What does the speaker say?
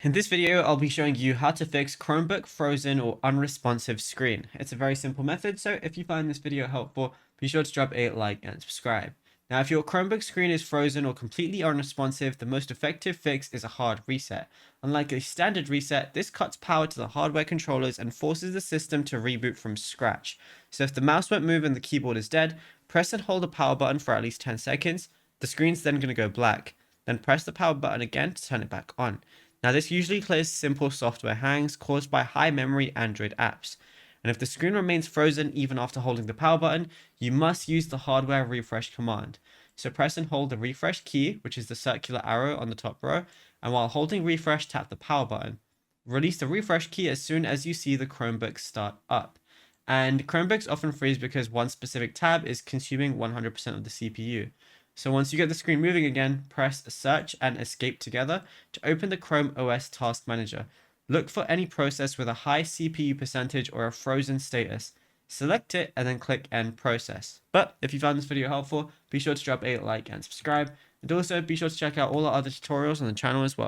In this video, I'll be showing you how to fix Chromebook frozen or unresponsive screen. It's a very simple method, so if you find this video helpful, be sure to drop a like and subscribe. Now, if your Chromebook screen is frozen or completely unresponsive, the most effective fix is a hard reset. Unlike a standard reset, this cuts power to the hardware controllers and forces the system to reboot from scratch. So if the mouse won't move and the keyboard is dead, press and hold the power button for at least 10 seconds. The screen's then going to go black. Then press the power button again to turn it back on. Now, this usually clears simple software hangs caused by high memory Android apps. And if the screen remains frozen even after holding the power button, you must use the hardware refresh command. So press and hold the refresh key, which is the circular arrow on the top row, and while holding refresh, tap the power button. Release the refresh key as soon as you see the Chromebook start up. And Chromebooks often freeze because one specific tab is consuming 100% of the CPU. So once you get the screen moving again, press search and escape together to open the Chrome OS Task Manager. Look for any process with a high CPU percentage or a frozen status. Select it and then click End Process. But if you found this video helpful, be sure to drop a like and subscribe. And also be sure to check out all our other tutorials on the channel as well.